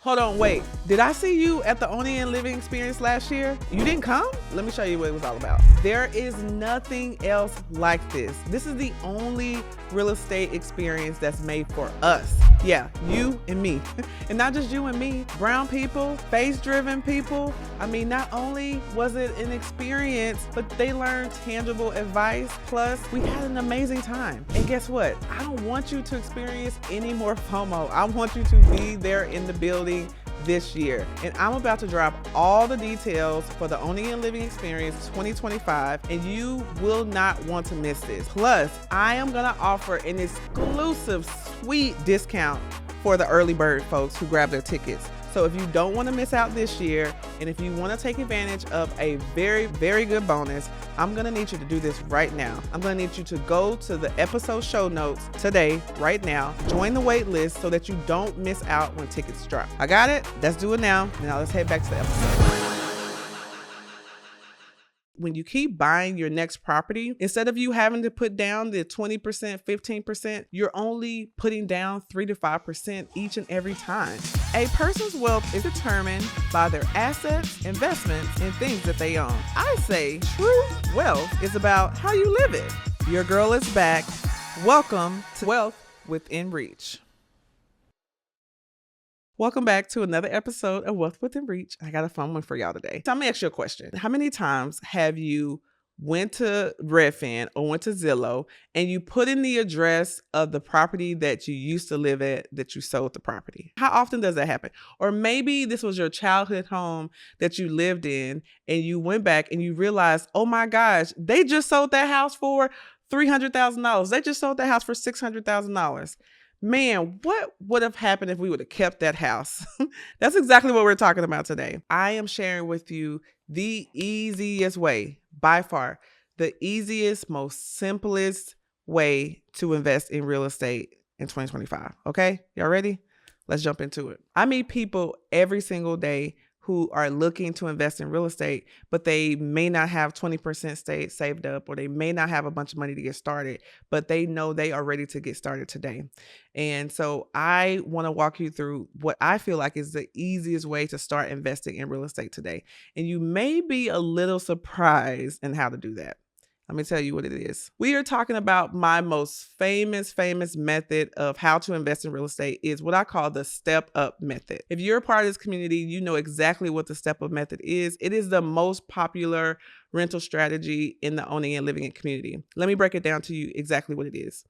Hold on, wait. Did I see you at the Owning and Living Experience last year? You didn't come? Let me show you what it was all about. There is nothing else like this. This is the only real estate experience that's made for us. Yeah, you and me. And not just you and me, brown people, faith-driven people. I mean, not only was it an experience, but they learned tangible advice. Plus, we had an amazing time. And guess what? I don't want you to experience any more FOMO. I want you to be there in the building this year. And I'm about to drop all the details for the Owning and Living Experience 2025, and you will not want to miss this. Plus, I am gonna offer an exclusive sweet discount for the early bird folks who grab their tickets. So if you don't want to miss out this year, and if you want to take advantage of a very, very good bonus, I'm going to need you to do this right now. I'm going to need you to go to the episode show notes today, right now, join the wait list so that you don't miss out when tickets drop. I got it? Let's do it now. Now let's head back to the episode. When you keep buying your next property, instead of you having to put down the 20%, 15%, you're only putting down 3 to 5% each and every time. A person's wealth is determined by their assets, investments, and things that they own. I say true wealth is about how you live it. Your girl is back. Welcome to Wealth Within Reach. Welcome back to another episode of Wealth Within Reach. I got a fun one for y'all today. So I'm gonna ask you a question. How many times have you went to Redfin or went to Zillow and you put in the address of the property that you used to live at, that you sold the property? How often does that happen? Or maybe this was your childhood home that you lived in and you went back and you realized, oh my gosh, they just sold that house for $300,000. They just sold that house for $600,000. Man, what would have happened if we would have kept that house? That's exactly what we're talking about today. I am sharing with you the easiest way, by far, the easiest, most simplest way to invest in real estate in 2025. Okay, y'all ready? Let's jump into it. I meet people every single day who are looking to invest in real estate, but they may not have 20% saved up, or they may not have a bunch of money to get started, but they know they are ready to get started today. And so I want to walk you through what I feel like is the easiest way to start investing in real estate today. And you may be a little surprised in how to do that. Let me tell you what it is. We are talking about my most famous method of how to invest in real estate is what I call the step up method. If you're a part of this community, you know exactly what the step up method is. It is the most popular rental strategy in the owning and living community. Let me break it down to you exactly what it is.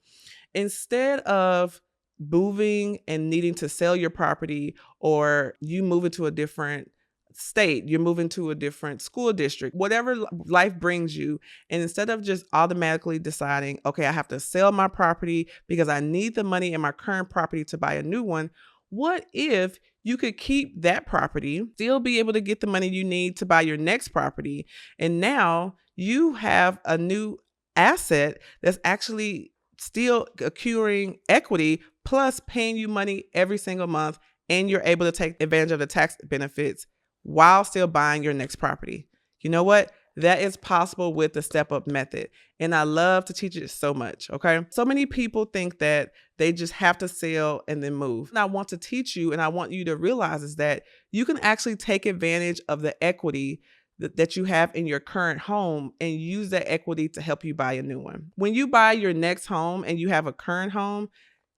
Instead of moving and needing to sell your property, or you move into a different state, you're moving to a different school district, whatever life brings you. And instead of just automatically deciding, okay, I have to sell my property because I need the money in my current property to buy a new one, what if you could keep that property, still be able to get the money you need to buy your next property, and now you have a new asset that's actually still accruing equity plus paying you money every single month, and you're able to take advantage of the tax benefits while still buying your next property? You know what? That is possible with the step up method. And I love to teach it so much. Okay. So many people think that they just have to sell and then move. And I want to teach you, and I want you to realize, is that you can actually take advantage of the equity that you have in your current home and use that equity to help you buy a new one. When you buy your next home and you have a current home,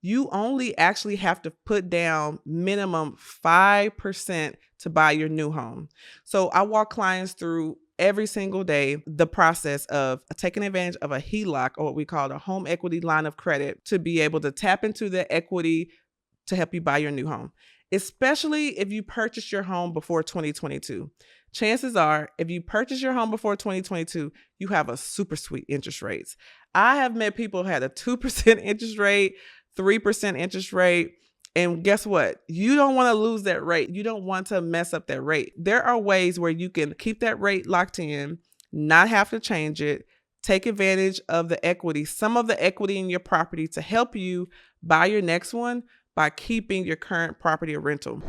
you only actually have to put down minimum 5% to buy your new home. So I walk clients through every single day the process of taking advantage of a HELOC, or what we call a home equity line of credit, to be able to tap into the equity to help you buy your new home, especially if you purchased your home before 2022. Chances are, if you purchase your home before 2022, you have a super sweet interest rates. I have met people who had a 2% interest rate, 3% interest rate. And guess what? You don't want to lose that rate. You don't want to mess up that rate. There are ways where you can keep that rate locked in, not have to change it, take advantage of the equity, some of the equity in your property, to help you buy your next one by keeping your current property a rental.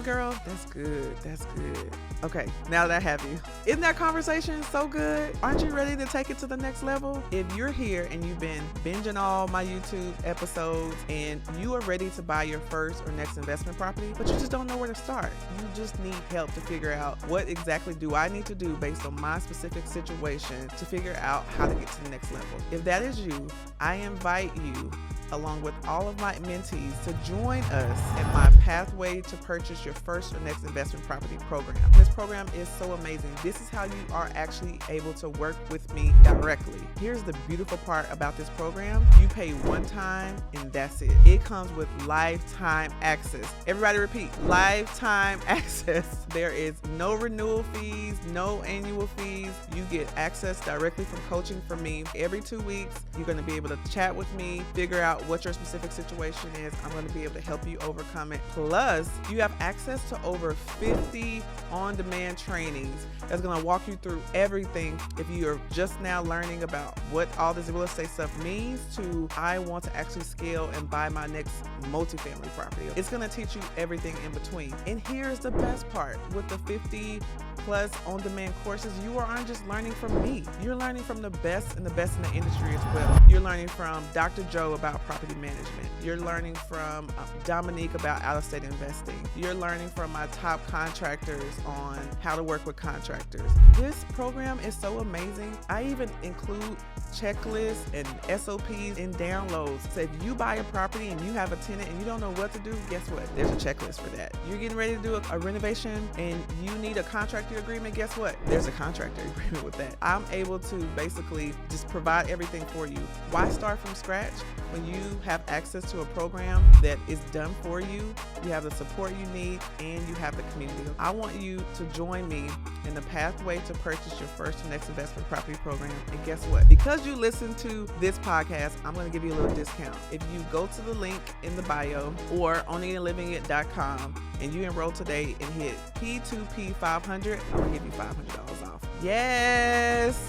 baby girl? That's good. That's good. Okay, now that I have you. Isn't that conversation so good? Aren't you ready to take it to the next level? If you're here and you've been binging all my YouTube episodes and you are ready to buy your first or next investment property, but you just don't know where to start, you just need help to figure out what exactly do I need to do based on my specific situation to figure out how to get to the next level. If that is you, I invite you, along with all of my mentees, to join us in my Pathway to Purchase Your First or Next Investment Property program. This program is so amazing. This is how you are actually able to work with me directly. Here's the beautiful part about this program. You pay one time and that's it. It comes with lifetime access. Everybody repeat, lifetime access. There is no renewal fees, no annual fees. You get access directly from coaching from me. Every 2 weeks, you're going to be able to chat with me, figure out what your specific situation is. I'm going to be able to help you overcome it. Plus, you have access to over 50 on-demand trainings that's going to walk you through everything. If you are just now learning about what all this real estate stuff means to I want to actually scale and buy my next multifamily property, it's going to teach you everything in between. And here's the best part. With the 50 plus on-demand courses, you aren't just learning from me. You're learning from the best and the best in the industry as well. You're learning from Dr. Joe about property management. You're learning from Dominique about out-of-state investing. You're learning from my top contractors on how to work with contractors. This program is so amazing. I even include checklists and SOPs and downloads. So if you buy a property and you have a tenant and you don't know what to do, guess what? There's a checklist for that. You're getting ready to do a renovation and you need a contractor agreement, guess what? There's a contractor agreement with that. I'm able to basically just provide everything for you. Why start from scratch when you have access to a program that is done for you? You have the support you need and you have the community. I want you to join me in the Pathway to Purchase Your First or Next Investment Property program. And guess what? Because you listen to this podcast, I'm going to give you a little discount. If you go to the link in the bio or onlylivingit.com and you enroll today and hit P2P 500, I'm going to give you $500 off. Yes!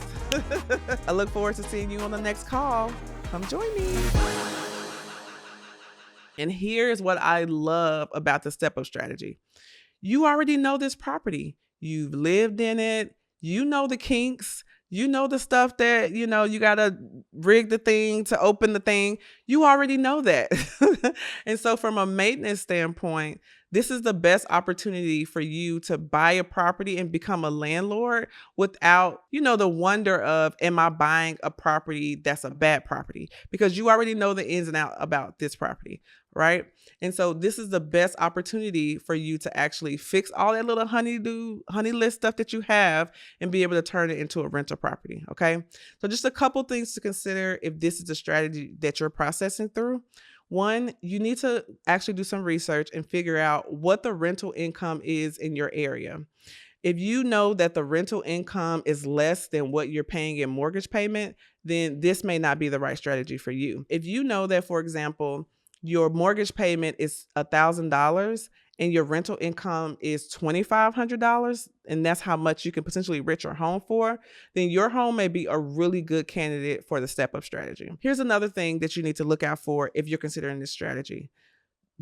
I look forward to seeing you on the next call. Come join me. And here's what I love about the step-up strategy. You already know this property. You've lived in it. You know the kinks. You know the stuff that, you got to rig the thing to open the thing. You already know that. And so from a maintenance standpoint, this is the best opportunity for you to buy a property and become a landlord without, the wonder of, am I buying a property that's a bad property? Because you already know the ins and outs about this property, right? And so this is the best opportunity for you to actually fix all that little honey list stuff that you have and be able to turn it into a rental property, okay? So just a couple things to consider if this is a strategy that you're processing through. One, you need to actually do some research and figure out what the rental income is in your area. If you know that the rental income is less than what you're paying in mortgage payment, then this may not be the right strategy for you. If you know that, for example, your mortgage payment is $1,000 and your rental income is $2,500, and that's how much you can potentially rent your home for, then your home may be a really good candidate for the step-up strategy. Here's another thing that you need to look out for if you're considering this strategy.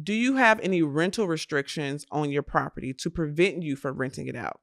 Do you have any rental restrictions on your property to prevent you from renting it out?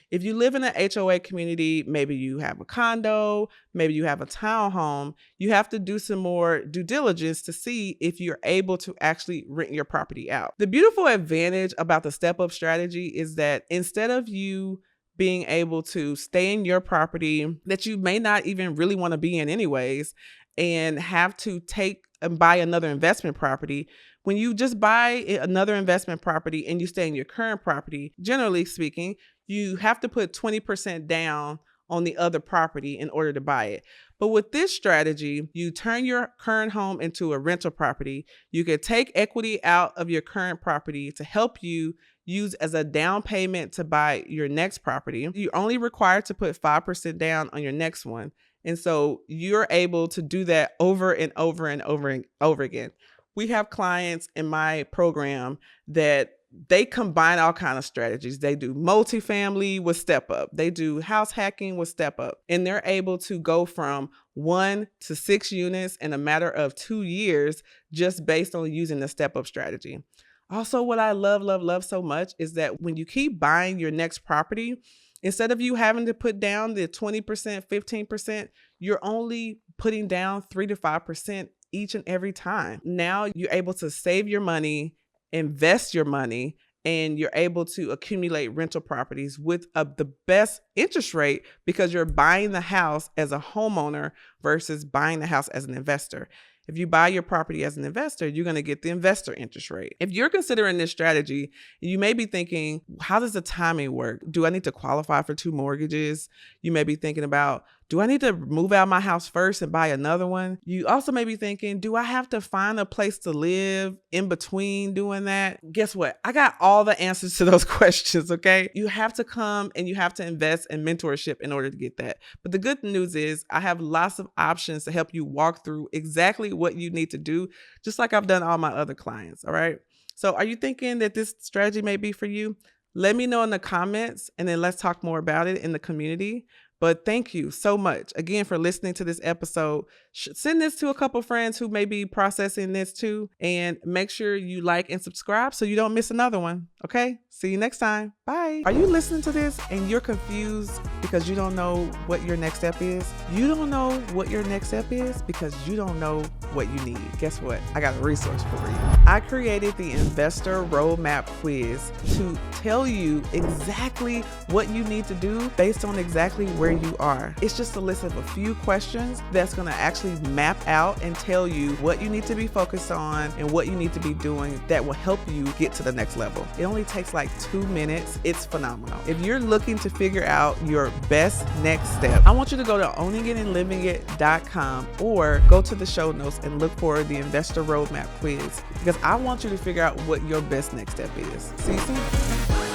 If you live in an HOA community, maybe you have a condo, maybe you have a townhome, you have to do some more due diligence to see if you're able to actually rent your property out. The beautiful advantage about the step-up strategy is that instead of you being able to stay in your property that you may not even really want to be in anyways, and have to take and buy another investment property, when you just buy another investment property and you stay in your current property, generally speaking, you have to put 20% down on the other property in order to buy it. But with this strategy, you turn your current home into a rental property. You can take equity out of your current property to help you use as a down payment to buy your next property. You're only required to put 5% down on your next one. And so you're able to do that over and over and over and over again. We have clients in my program that they combine all kinds of strategies. They do multifamily with step up. They do house hacking with step up. And they're able to go from 1 to 6 units in a matter of 2 years just based on using the step up strategy. Also, what I love so much is that when you keep buying your next property, instead of you having to put down the 20%, 15%, you're only putting down 3 to 5% each and every time. Now you're able to save your money, invest your money, and you're able to accumulate rental properties with the best interest rate because you're buying the house as a homeowner versus buying the house as an investor. If you buy your property as an investor, you're going to get the investor interest rate. If you're considering this strategy, you may be thinking, how does the timing work? Do I need to qualify for 2 mortgages? You may be thinking about, do I need to move out my house first and buy another one? You also may be thinking, do I have to find a place to live in between doing that? Guess what? I got all the answers to those questions, okay? You have to come and you have to invest in mentorship in order to get that. But the good news is I have lots of options to help you walk through exactly what you need to do, just like I've done all my other clients, all right? So are you thinking that this strategy may be for you? Let me know in the comments, and then let's talk more about it in the community. But thank you so much again for listening to this episode. Send this to a couple friends who may be processing this too, and make sure you like and subscribe so you don't miss another one. Okay, see you next time. Bye. Are you listening to this and you're confused because you don't know what your next step is? You don't know what your next step is because you don't know what you need. Guess what? I got a resource for you. I created the Investor Roadmap Quiz to tell you exactly what you need to do based on exactly where you are. It's just a list of a few questions that's going to actually map out and tell you what you need to be focused on and what you need to be doing that will help you get to the next level. It only takes like 2 minutes. It's phenomenal. If you're looking to figure out your best next step, I want you to go to owningitandlivingit.com or go to the show notes and look for the Investor Roadmap Quiz, because I want you to figure out what your best next step is. See you soon.